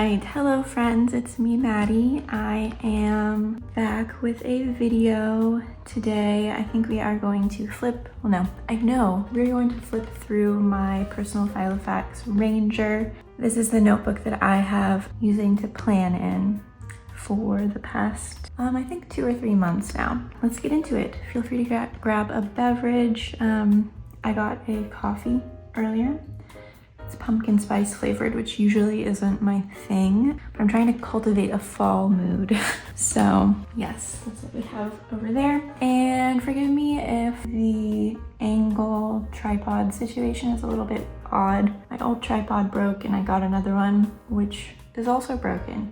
right, hello friends, it's me Maddie. I am back with a video today. I think we are going to flip, well no, I know we're going to flip through my personal filofax Ranger. This is the notebook that I have using to plan in for the past, I think 2 or 3 months now. Let's get into it. Feel free to grab a beverage. I got a coffee earlier. It's pumpkin spice flavored, which usually isn't my thing, but I'm trying to cultivate a fall mood. So yes, that's what we have over there. And forgive me if the angle tripod situation is a little bit odd. My old tripod broke and I got another one, which is also broken.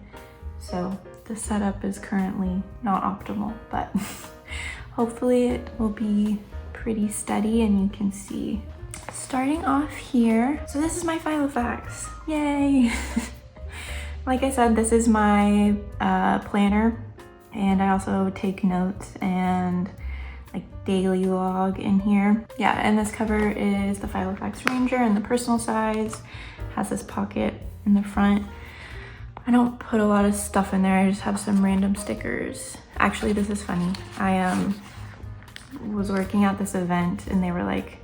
So the setup is currently not optimal, but hopefully it will be pretty steady and you can see. Starting off here, so this is my filofax, yay! Like I said, this is my planner, and I also take notes and like daily log in here. Yeah, and this cover is the filofax Ranger in the personal size, has this pocket in the front. I don't put a lot of stuff in there, I just have some random stickers. Actually, this is funny. I was working at this event and they were like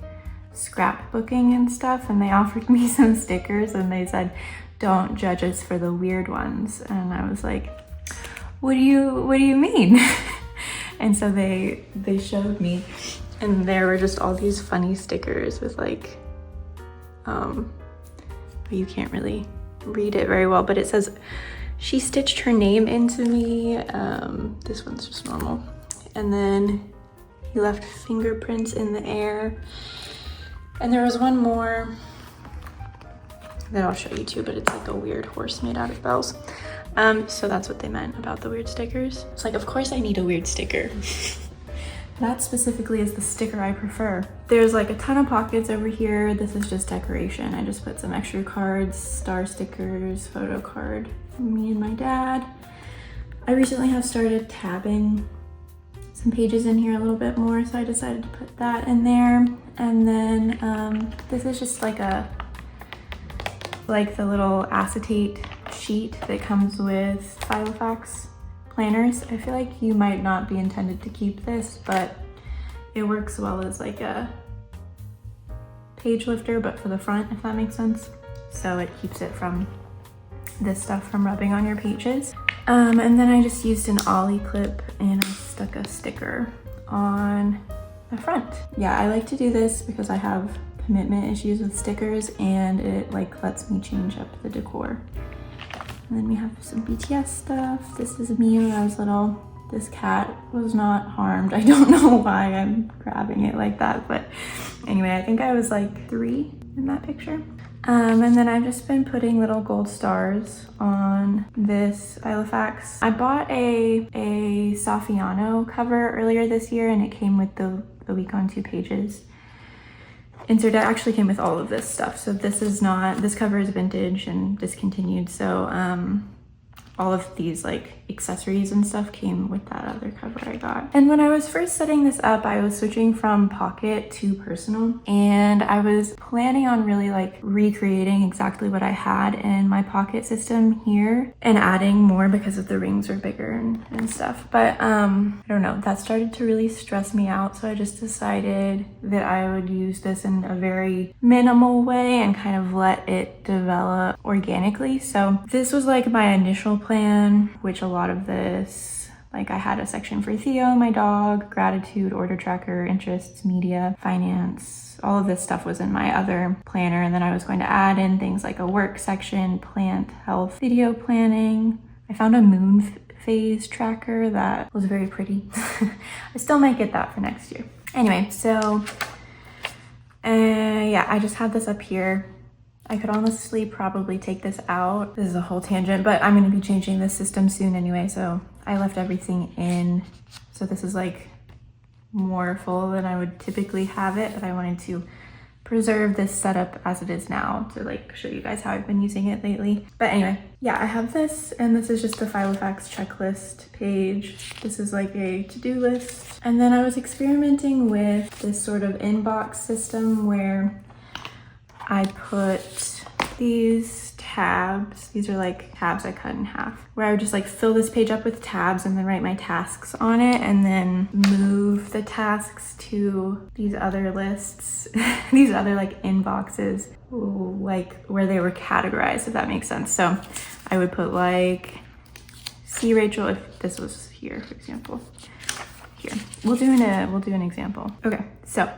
scrapbooking and stuff, and they offered me some stickers and they said, don't judge us for the weird ones. And I was like, what do you mean? And so they showed me, and there were just all these funny stickers with like, you can't really read it very well, but it says, she stitched her name into me. This one's just normal. And then he left fingerprints in the air. And there was one more that I'll show you too, but it's like a weird horse made out of bells. So that's what they meant about the weird stickers. It's like, of course I need a weird sticker. That specifically is the sticker I prefer. There's like a ton of pockets over here. This is just decoration. I just put some extra cards, star stickers, photo card from me and my dad. I recently have started tabbing some pages in here a little bit more, so I decided to put that in there. And then this is just like the little acetate sheet that comes with filofax planners. I feel like you might not be intended to keep this, but it works well as like a page lifter, but for the front, if that makes sense. So it keeps it from this stuff from rubbing on your pages. And then I just used an ollie clip and I stuck a sticker on the front. Yeah, I like to do this because I have commitment issues with stickers and it like lets me change up the decor. And then we have some BTS stuff. This is me when I was little. This cat was not harmed. I don't know why I'm grabbing it like that, but anyway, I think I was like 3 in that picture. And then I've just been putting little gold stars on this filofax. I bought a Saffiano cover earlier this year and it came with the week on 2 pages insert. It actually came with all of this stuff. So this cover is vintage and discontinued. So all of these like accessories and stuff came with that other cover I got. And when I was first setting this up, I was switching from pocket to personal, and I was planning on really like recreating exactly what I had in my pocket system here and adding more because of the rings are bigger and stuff. But I don't know, that started to really stress me out. So I just decided that I would use this in a very minimal way and kind of let it develop organically. So this was like my initial plan, which a lot of this, like I had a section for Theo, my dog, gratitude, order tracker, interests, media, finance, all of this stuff was in my other planner. And then I was going to add in things like a work section, plant health, video planning. I found a moon phase tracker that was very pretty. I still might get that for next year. Anyway, so yeah, I just had this up here. I could honestly probably take this out. This is a whole tangent, but I'm going to be changing this system soon anyway, so I left everything in. So this is like more full than I would typically have it, but I wanted to preserve this setup as it is now to like show you guys how I've been using it lately. But anyway, yeah, I have this, and this is just the filofax checklist page. This is like a to-do list. And then I was experimenting with this sort of inbox system where I put these tabs. These are like tabs I cut in half, where I would just like fill this page up with tabs and then write my tasks on it and then move the tasks to these other lists, these other like inboxes, like where they were categorized, if that makes sense. So I would put like, see Rachel, if this was here, for example. Here, we'll do an example. Okay, so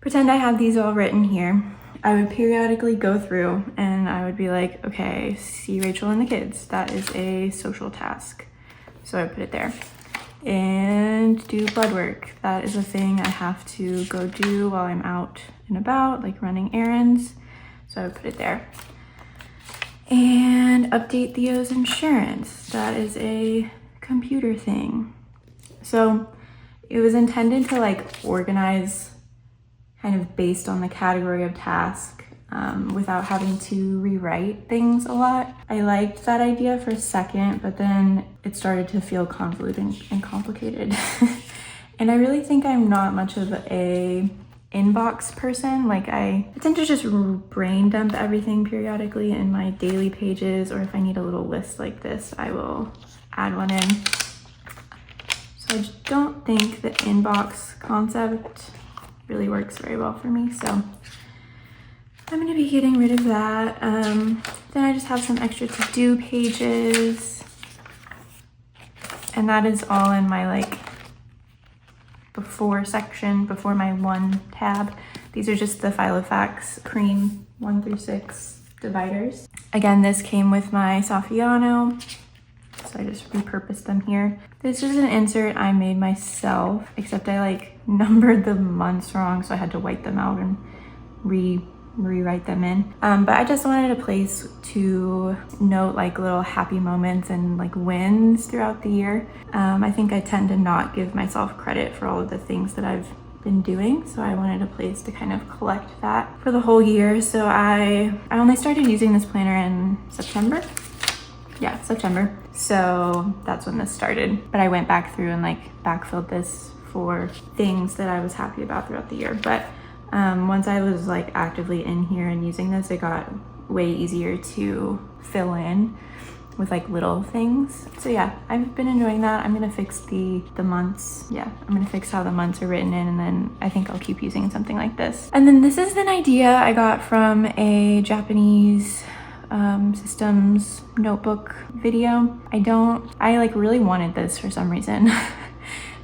pretend I have these all written here. I would periodically go through and I would be like, okay, see Rachel and the kids. That is a social task. So I would put it there. And do blood work. That is a thing I have to go do while I'm out and about, like running errands. So I would put it there. And update Theo's insurance. That is a computer thing. So it was intended to like organize kind of based on the category of task without having to rewrite things a lot. I liked that idea for a second, but then it started to feel convoluted and complicated. And I really think I'm not much of a inbox person. Like I tend to just brain dump everything periodically in my daily pages, or if I need a little list like this, I will add one in. So I don't think the inbox concept really works very well for me, so I'm going to be getting rid of that. Then I just have some extra to-do pages, and that is all in my like before section, before my one tab. These are just the filofax cream 1 through 6 dividers. Again, this came with my Saffiano, so I just repurposed them here. This is an insert I made myself, except I like numbered the months wrong, so I had to white them out and rewrite them in. But I just wanted a place to note like little happy moments and like wins throughout the year. I think I tend to not give myself credit for all of the things that I've been doing, so I wanted a place to kind of collect that for the whole year. So I only started using this planner in September. Yeah, September. So that's when this started. But I went back through and like backfilled this for things that I was happy about throughout the year. But once I was like actively in here and using this, it got way easier to fill in with like little things. So yeah, I've been enjoying that. I'm gonna fix the months. Yeah, I'm gonna fix how the months are written in, and then I think I'll keep using something like this. And then this is an idea I got from a Japanese systems notebook video. I like really wanted this for some reason.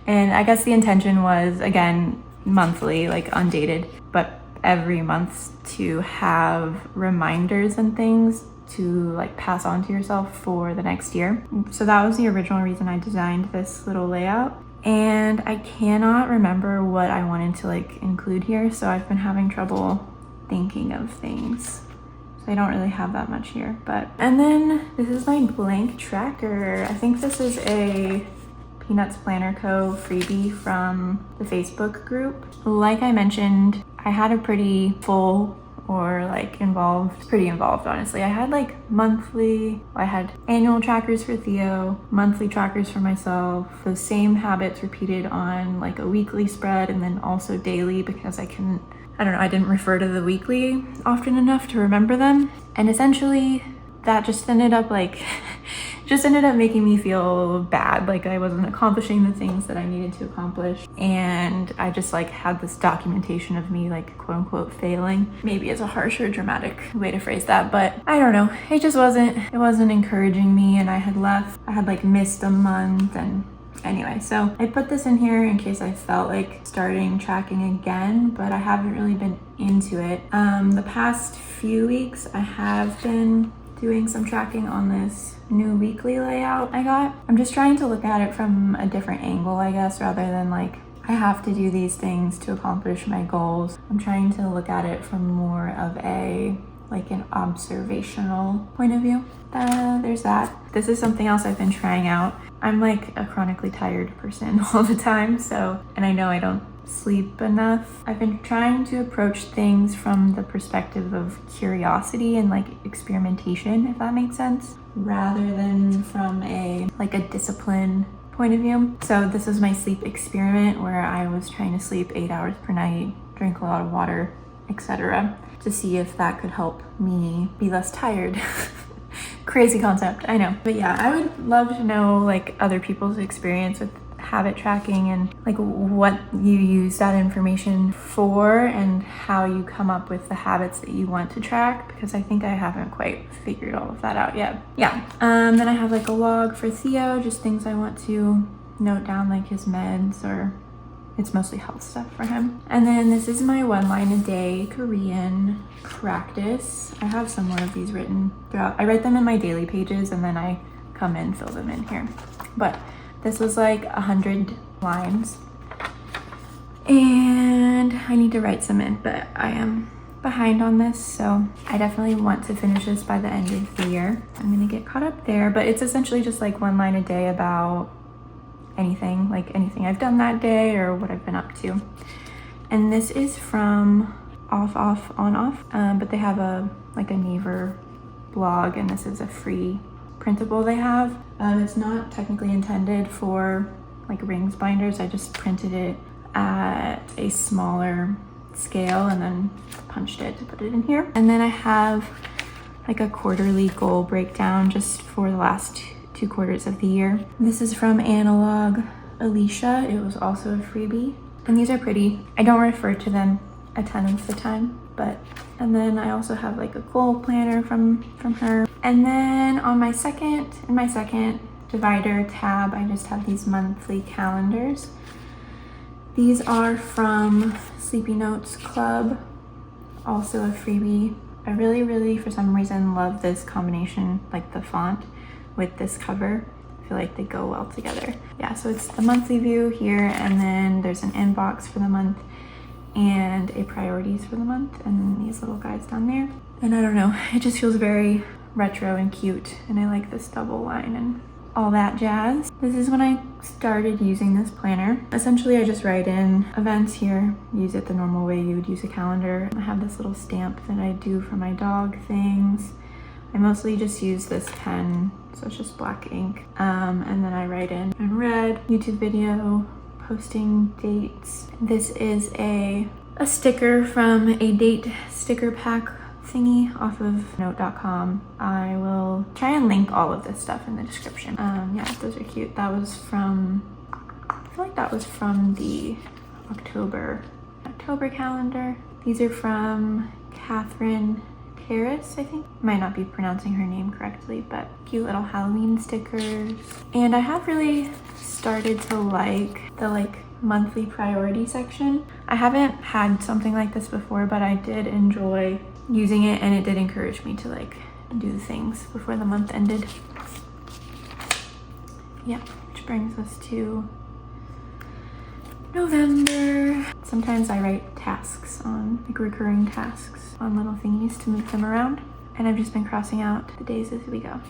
And I guess the intention was, again, monthly, like undated, but every month to have reminders and things to like pass on to yourself for the next year. So that was the original reason I designed this little layout. And I cannot remember what I wanted to like include here, so I've been having trouble thinking of things. So I don't really have that much here, and then this is my blank tracker. I think this is a Peanuts Planner Co. freebie from the Facebook group. Like I mentioned, I had a pretty full or like pretty involved honestly. I had like I had annual trackers for Theo, monthly trackers for myself, those same habits repeated on like a weekly spread, and then also daily because I didn't refer to the weekly often enough to remember them. And essentially that just ended up making me feel bad, like I wasn't accomplishing the things that I needed to accomplish. And I just like had this documentation of me like quote unquote failing. Maybe it's a harsh or dramatic way to phrase that, but I don't know. It wasn't encouraging me, and I had like missed a month. And anyway, so I put this in here in case I felt like starting tracking again, but I haven't really been into it. The past few weeks I have been doing some tracking on this new weekly layout I got. I'm just trying to look at it from a different angle, I guess, rather than like I have to do these things to accomplish my goals. I'm trying to look at it from more of an observational point of view. There's that. This is something else I've been trying out. I'm like a chronically tired person all the time, and I know I don't sleep enough. I've been trying to approach things from the perspective of curiosity and like experimentation, if that makes sense, rather than from a discipline point of view. So this is my sleep experiment where I was trying to sleep 8 hours per night, drink a lot of water, etc., to see if that could help me be less tired. Crazy concept, I know. But yeah, I would love to know like other people's experience with habit tracking and like what you use that information for and how you come up with the habits that you want to track, because I think I haven't quite figured all of that out yet. Yeah, then I have like a log for Theo, just things I want to note down, like his meds, or it's mostly health stuff for him. And then this is my 1 line a day Korean practice. I have some more of these written throughout. I write them in my daily pages and then I come in, fill them in here. But this was like 100 lines and I need to write some in, but I am behind on this, so I definitely want to finish this by the end of the year. I'm gonna get caught up there, but it's essentially just like 1 line a day about anything, like anything I've done that day or what I've been up to. And this is from Off Off On Off, but they have a Naver blog, and this is a free printable they have. It's not technically intended for like rings binders. I just printed it at a smaller scale and then punched it to put it in here. And then I have like a quarterly goal breakdown just for the last 2 quarters of the year. This is from Analog Alicia. It was also a freebie. And these are pretty. I don't refer to them a ton of the time, but, and then I also have like a goal planner from her. And then on my second divider tab, I just have these monthly calendars. These are from Sleepy Notes Club, also a freebie. I really, for some reason, love this combination, like the font with this cover. I feel like they go well together. Yeah, so it's the monthly view here, and then there's an inbox for the month and a priorities for the month, and then these little guys down there. And I don't know, it just feels very retro and cute, and I like this double line and all that jazz. This is when I started using this planner. Essentially, I just write in events here, use it the normal way you would use a calendar. I have this little stamp that I do for my dog things. I mostly just use this pen, so it's just black ink. And then I write in red, YouTube video, posting dates. This is a sticker from a date sticker pack thingy off of note.com. I will try and link all of this stuff in the description. Yeah, those are cute. That was from, I feel like that was from the October calendar. These are from Catherine Harris, I think. Might not be pronouncing her name correctly, but cute little Halloween stickers. And I have really started to like the monthly priority section. I haven't had something like this before, but I did enjoy using it, and it did encourage me to do things before the month ended. Yeah, which brings us to November. Sometimes I write tasks on, recurring tasks on little thingies to move them around, and I've just been crossing out the days as we go.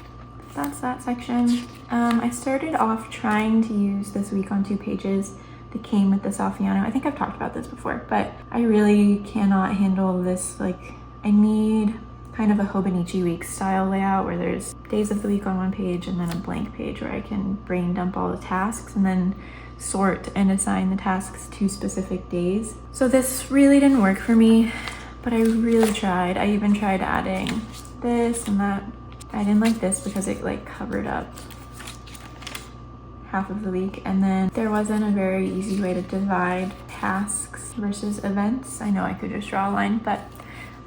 That's that section. I started off trying to use this week on 2 pages that came with the Saffiano. I think I've talked about this before, but I really cannot handle this. I need kind of a Hobonichi week style layout where there's days of the week on 1 page and then a blank page where I can brain dump all the tasks and then sort and assign the tasks to specific days. So this really didn't work for me, but I really tried. I even tried adding this and that. I didn't like this because it covered up half of the week, and then there wasn't a very easy way to divide tasks versus events. I know I could just draw a line, but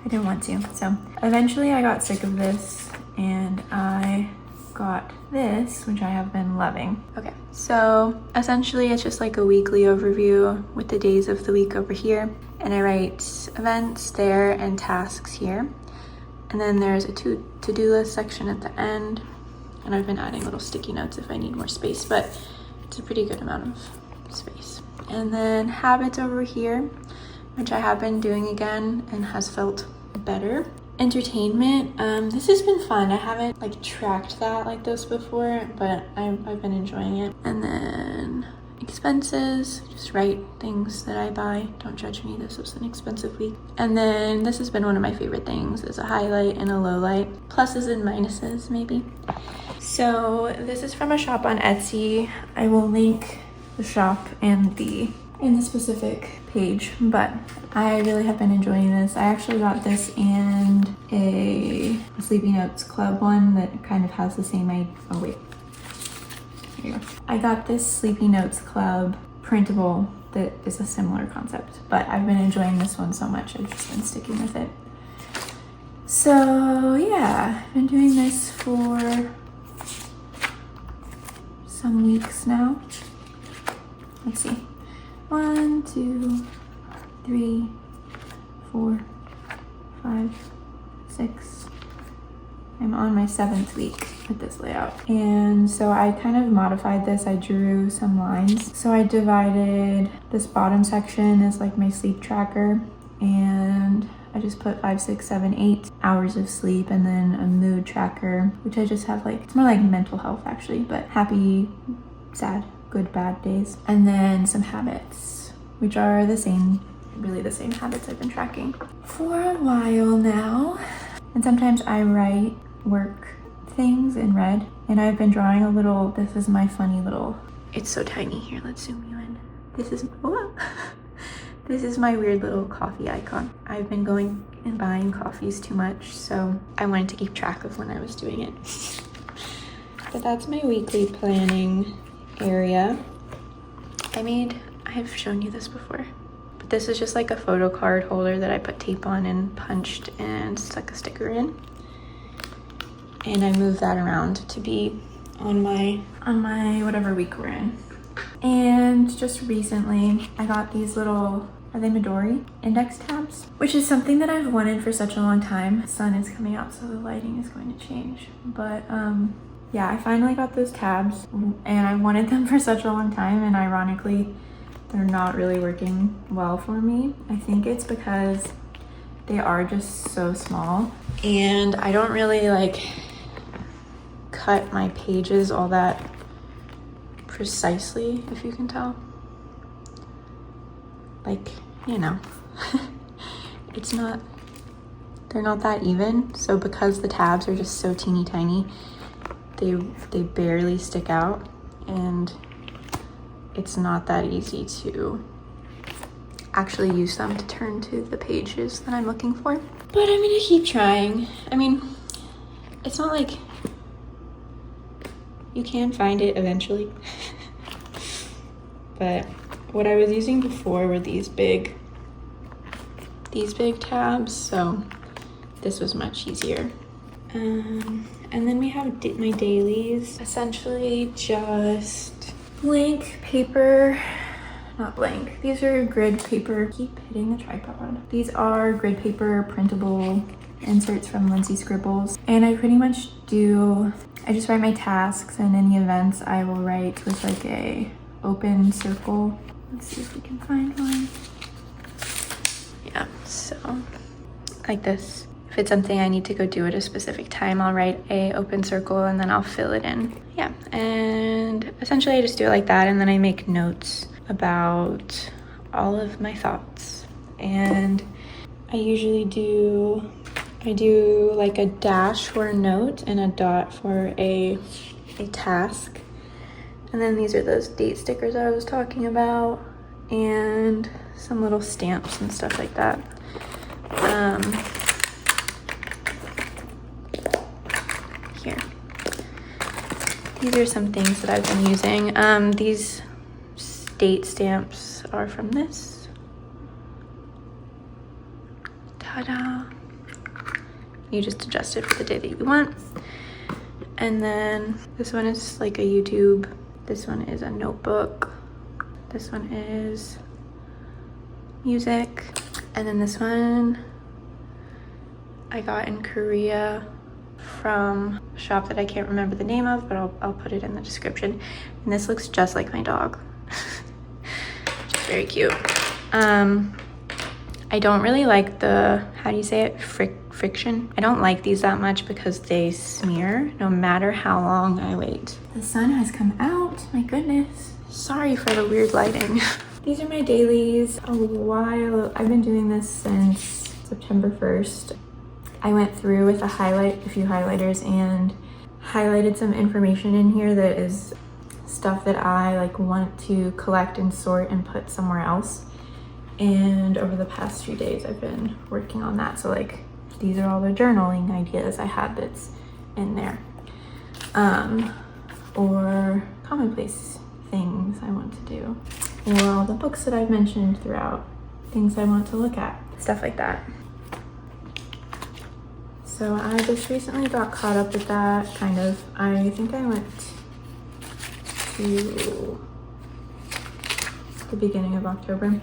I didn't want to. So eventually I got sick of this and I got this, which I have been loving. Okay, so essentially it's just like a weekly overview with the days of the week over here, and I write events there and tasks here, and then there's a to-do list section at the end, and I've been adding little sticky notes if I need more space, but it's a pretty good amount of space. And then habits over here, which I have been doing again and has felt better. Entertainment, this has been fun. I haven't tracked that like this before, but I've been enjoying it. And then expenses, just write things that I buy. Don't judge me, this was an expensive week. And then this has been one of my favorite things, is a highlight and a low light. Pluses and minuses, maybe. So this is from a shop on Etsy. I will link the shop and the in the specific page, but I really have been enjoying this. I actually got this and a Sleepy Notes Club one that kind of has the same oh wait, here you go. I got this Sleepy Notes Club printable that is a similar concept, but I've been enjoying this one so much I've just been sticking with it. So yeah, I've been doing this for some weeks now. Let's see. 1, 2, 3, 4, 5, 6. I'm on my 7th week with this layout. And so I kind of modified this. I drew some lines. So I divided this bottom section as like my sleep tracker, and I just put 5, 6, 7, 8 hours of sleep, and then a mood tracker, which I just have like, it's more like mental health actually, but happy, sad, good, bad days. And then some habits, which are the same, really the same habits I've been tracking for a while now. And sometimes I write work things in red, and I've been drawing a little, this is my funny little, it's so tiny, here, let's zoom you in. This is, whoa. This is my weird little coffee icon. I've been going and buying coffees too much, so I wanted to keep track of when I was doing it. But that's my weekly planning area. I've shown you this before, but this is just like a photo card holder that I put tape on and punched and stuck a sticker in. And I move that around to be on my whatever week we're in. And just recently I got these little, are they midori index tabs, which is something that I've wanted for such a long time. The sun is coming out, so the lighting is going to change, but yeah, I finally got those tabs and I wanted them for such a long time, and ironically they're not really working well for me. I think it's because they are just so small, and I don't really like cut my pages all that precisely, if you can tell. Like, you know, they're not that even. So because the tabs are just so teeny tiny, they barely stick out, and it's not that easy to actually use them to turn to the pages that I'm looking for. But I'm gonna keep trying. I mean, it's not like you can find it eventually. But what I was using before were these big tabs, so this was much easier. And then we have my dailies, essentially just blank paper, not blank. These are grid paper, keep hitting the tripod. These are grid paper printable inserts from Lindsay Scribbles. And I pretty much I just write my tasks, and in the events I will write with like a open circle. Let's see if we can find one. Yeah, so like this. If it's something I need to go do at a specific time, I'll write a open circle and then I'll fill it in. Yeah, and essentially I just do it like that, and then I make notes about all of my thoughts. And I usually do like a dash for a note and a dot for a task. And then these are those date stickers I was talking about, and some little stamps and stuff like that. Here. These are some things that I've been using. These date stamps are from this. Ta-da! You just adjust it for the day that you want. And then this one is like a YouTube. This one is a notebook. This one is music. And then this one I got in Korea from a shop that I can't remember the name of, but I'll put it in the description. And this looks just like my dog. Which is very cute. I don't really like the, how do you say it? Frixion. I don't like these that much because they smear no matter how long I wait. The sun has come out, my goodness. Sorry for the weird lighting. These are my dailies. I've been doing this since September 1st. I went through with a few highlighters and highlighted some information in here that is stuff that I like want to collect and sort and put somewhere else. And over the past few days, I've been working on that. So like, these are all the journaling ideas I had that's in there. Or commonplace things I want to do. Or all the books that I've mentioned throughout, things I want to look at, stuff like that. So I just recently got caught up with that, kind of. I think I went to the beginning of October.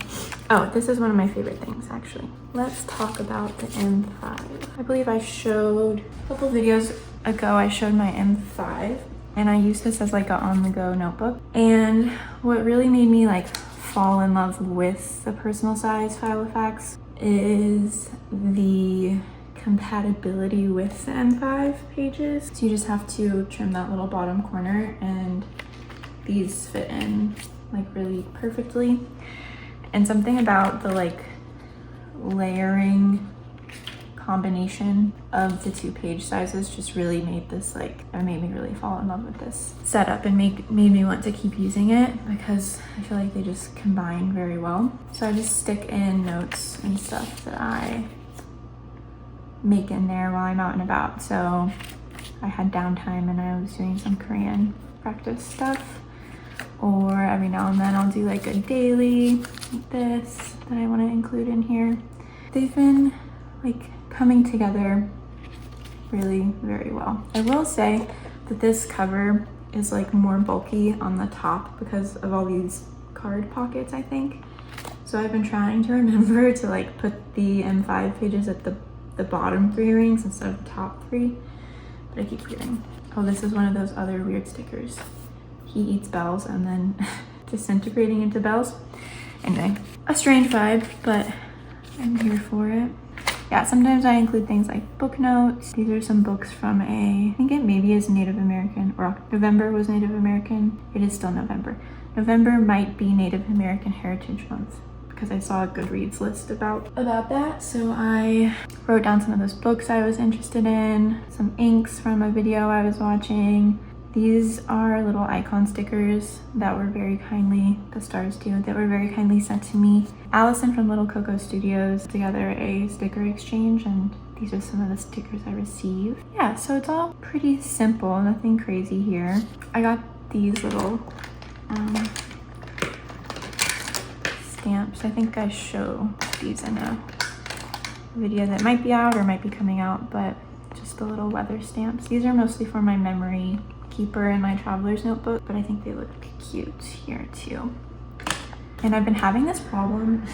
Oh, this is one of my favorite things, actually. Let's talk about the M5. I believe I showed a couple videos ago, I showed my M5, and I used this as like a on-the-go notebook. And what really made me like fall in love with the personal size filofax is the compatibility with the M5 pages. So you just have to trim that little bottom corner and these fit in like really perfectly. And something about the like layering combination of the two page sizes just really made this like, it made me really fall in love with this setup and made me want to keep using it because I feel like they just combine very well. So I just stick in notes and stuff that I make in there while I'm out and about. So I had downtime and I was doing some Korean practice stuff, or every now and then I'll do like a daily like this that I want to include in here. They've been like coming together really very well. I will say that this cover is like more bulky on the top because of all these card pockets, I think. So I've been trying to remember to like put the M5 pages at the bottom 3 rings instead of the top 3, but I keep forgetting. Oh, this is one of those other weird stickers. He eats bells and then disintegrating into bells. Anyway, a strange vibe, but I'm here for it. Yeah, sometimes I include things like book notes. These are some books from I think it maybe is Native American, or November was Native American. It is still November. November might be Native American Heritage Month because I saw a Goodreads list about that. So I wrote down some of those books I was interested in, some inks from a video I was watching. These are little icon stickers that were very kindly, the stars too, that were very kindly sent to me. Allison from Little Coco Studios put together a sticker exchange, and these are some of the stickers I received. Yeah, so it's all pretty simple, nothing crazy here. I got these little stamps. I think I show these in a video that might be out or might be coming out, but just the little weather stamps. These are mostly for my memory keeper in my traveler's notebook, but I think they look cute here too. And I've been having this problem.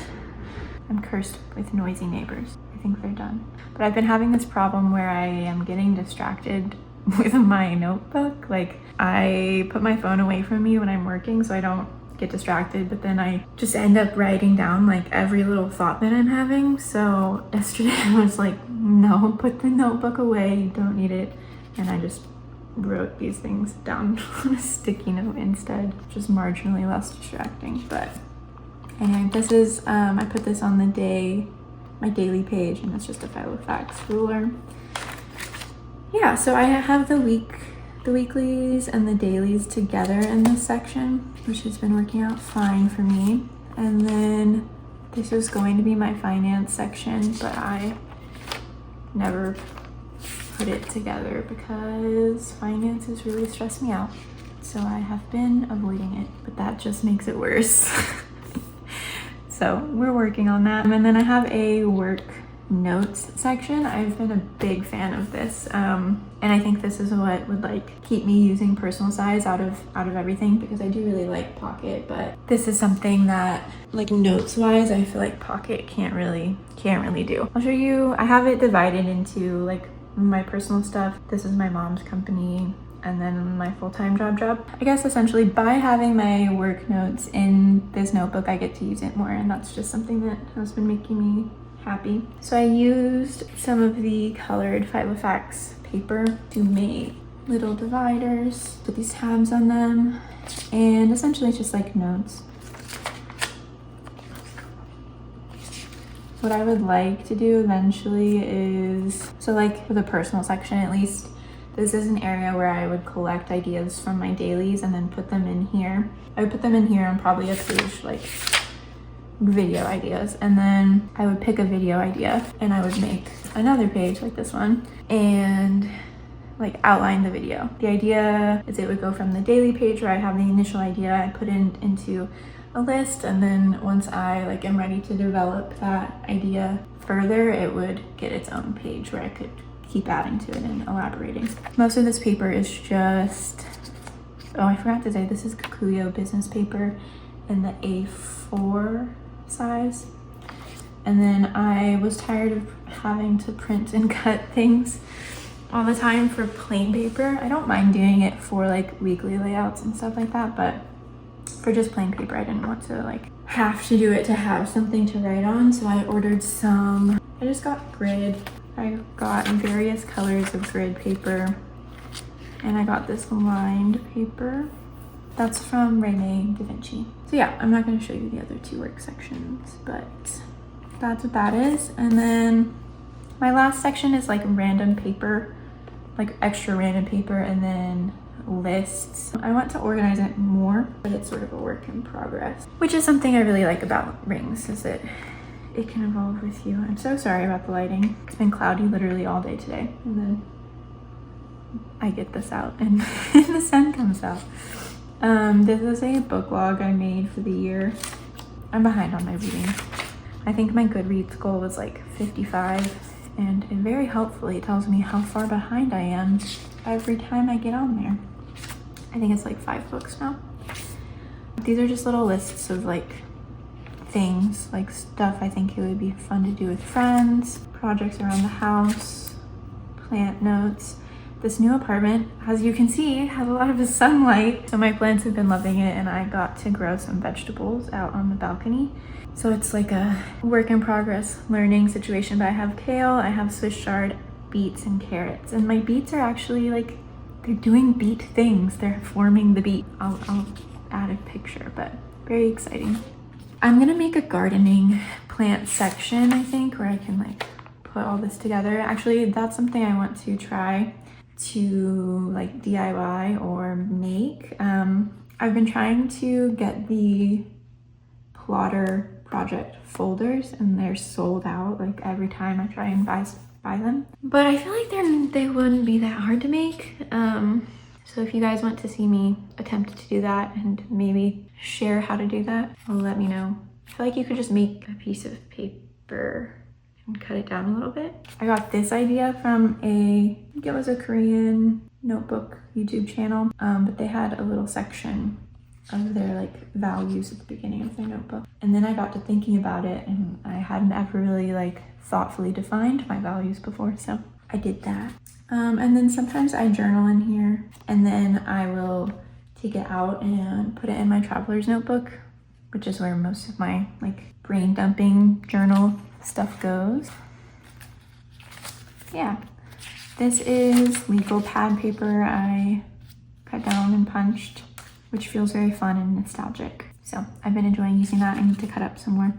I'm cursed with noisy neighbors. I think they're done. But I've been having this problem where I am getting distracted with my notebook. Like, I put my phone away from me when I'm working so I don't get distracted, but then I just end up writing down like every little thought that I'm having. So yesterday I was like, no, put the notebook away, you don't need it. And I just wrote these things down on a sticky note instead, just marginally less distracting. But anyway, this is, I put this on my daily page, and it's just a filofax ruler. Yeah, so I have the weeklies and the dailies together in this section, which has been working out fine for me. And then this is going to be my finance section, but I never put it together because finances really stress me out. So I have been avoiding it, but that just makes it worse. So we're working on that. And then I have a work notes section. I've been a big fan of this. And I think this is what would like keep me using personal size out of everything, because I do really like Pocket, but this is something that like notes wise, I feel like Pocket can't really do. I'll show you, I have it divided into like my personal stuff. This is my mom's company, and then my full-time job. I guess essentially by having my work notes in this notebook, I get to use it more, and that's just something that has been making me happy. So I used some of the colored filofax paper to make little dividers, put these tabs on them, and essentially it's just like notes. What I would like to do eventually is, so like for the personal section at least, This is an area where I would collect ideas from my dailies and then put them in here. I would put them in here on probably a page, like video ideas, and then I would pick a video idea and I would make another page like this one and like outline the video. The idea is it would go from the daily page where I have the initial idea, I put it into a list, and then once I like am ready to develop that idea further, it would get its own page where I could keep adding to it and elaborating. Most of this paper is just, oh, I forgot to say, this is Kikuyo business paper in the A4 size. And then I was tired of having to print and cut things all the time for plain paper. I don't mind doing it for like weekly layouts and stuff like that, but for just plain paper, I didn't want to like have to do it to have something to write on. So I ordered some, I just got grid. I got various colors of grid paper, and I got this lined paper. That's from Raymay davinci. So yeah, I'm not gonna show you the other two work sections, but that's what that is. And then my last section is like random paper, like extra random paper, and then lists. I want to organize it more, but it's sort of a work in progress, which is something I really like about rings, is that it can evolve with you. I'm so sorry about the lighting. It's been cloudy literally all day today, and then I get this out and the sun comes out. This is a book log I made for the year. I'm behind on my reading. I think my Goodreads goal was like 55, and it very helpfully tells me how far behind I am every time I get on there. I think it's like 5 books now. These are just little lists of like things, like stuff I think it would be fun to do with friends, projects around the house, plant notes. This new apartment, as you can see, has a lot of sunlight, so my plants have been loving it, and I got to grow some vegetables out on the balcony. So it's like a work in progress learning situation, but I have kale, I have Swiss chard, beets, and carrots. And my beets are actually like, they're doing beet things. They're forming the beet. I'll add a picture, but very exciting. I'm gonna make a gardening plant section, I think, where I can like put all this together. Actually, that's something I want to try to like DIY or make. I've been trying to get the plotter project folders, and they're sold out like every time I try and buy them. But I feel like they wouldn't be that hard to make. So if you guys want to see me attempt to do that and maybe share how to do that, let me know. I feel like you could just make a piece of paper and cut it down a little bit. I got this idea from I think it was a Korean notebook YouTube channel, but they had a little section of their like values at the beginning of their notebook. And then I got to thinking about it, and I hadn't ever really like thoughtfully defined my values before, so I did that. And then sometimes I journal in here, and then I will take it out and put it in my traveler's notebook, which is where most of my like brain dumping journal stuff goes. Yeah, this is legal pad paper I cut down and punched, which feels very fun and nostalgic. So I've been enjoying using that. I need to cut up some more.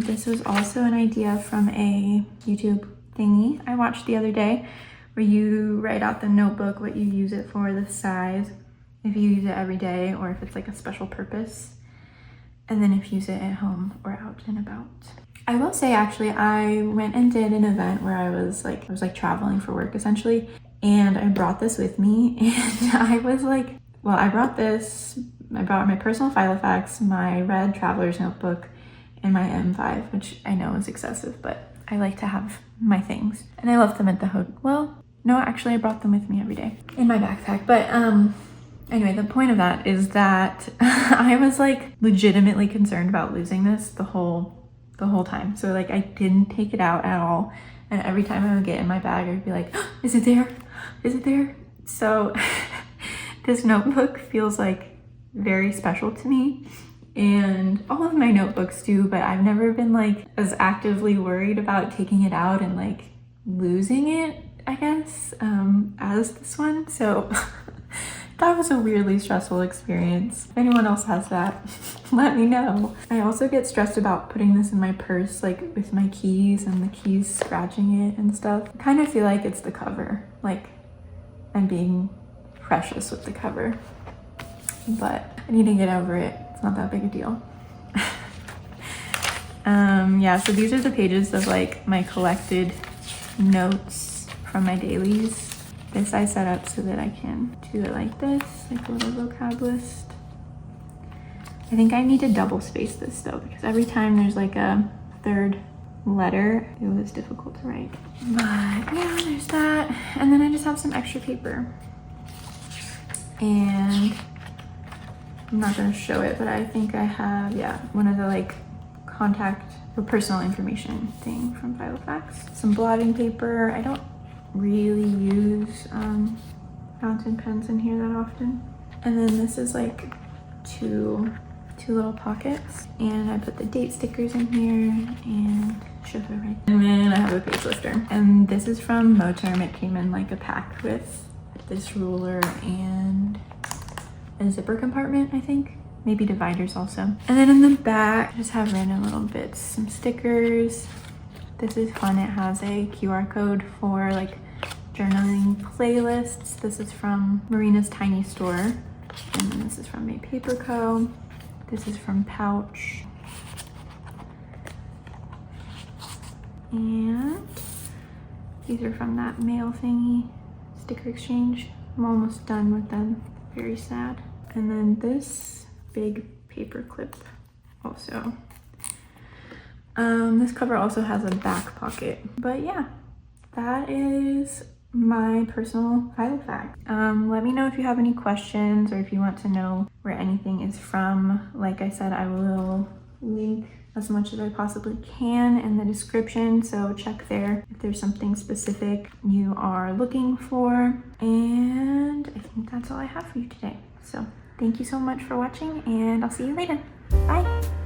This was also an idea from a YouTube thingy I watched the other day, where you write out the notebook, what you use it for, the size, if you use it every day, or if it's like a special purpose, and then if you use it at home or out and about. I will say, actually, I went and did an event where I was like traveling for work essentially, and I brought this with me, and I was like, well, I brought my personal filofax, my red traveler's notebook, and my M5, which I know is excessive, but I like to have my things. And I left them at the hotel. Well, no, actually I brought them with me every day in my backpack. But anyway, the point of that is that I was like legitimately concerned about losing this the whole time. So like I didn't take it out at all. And every time I would get in my bag, I'd be like, oh, is it there? Is it there? So this notebook feels like very special to me. And all of my notebooks do, but I've never been like as actively worried about taking it out and like losing it, I guess, as this one. So that was a weirdly stressful experience. If anyone else has that, let me know. I also get stressed about putting this in my purse, like with my keys and the keys scratching it and stuff. I kind of feel like it's the cover. Like I'm being precious with the cover, but I need to get over it. It's not that big a deal. Yeah, so these are the pages of like my collected notes from my dailies. This I set up so that I can do it like this, like a little vocab list. I think I need to double space this though, because every time there's like a third letter, it was difficult to write. But yeah, there's that. And then I just have some extra paper. And I'm not gonna show it, but I think I have, yeah, one of the like contact or personal information thing from filofax. Some blotting paper. I don't really use fountain pens in here that often. And then this is like two little pockets, and I put the date stickers in here and show her right. And then I have a page lifter, and this is from Moterm. It came in like a pack with this ruler and a zipper compartment, I think. Maybe dividers also. And then in the back, I just have random little bits, some stickers. This is fun. It has a QR code for like journaling playlists. This is from Marina's Tiny Store. And then this is from a Paper Co. This is from Pouch. And these are from that mail thingy, sticker exchange. I'm almost done with them. Very sad. And then this big paper clip also. This cover also has a back pocket. But yeah, that is my personal filofax. Let me know if you have any questions or if you want to know where anything is from. Like I said, I will link as much as I possibly can in the description, so check there if there's something specific you are looking for. And I think that's all I have for you today. So thank you so much for watching, and I'll see you later. Bye.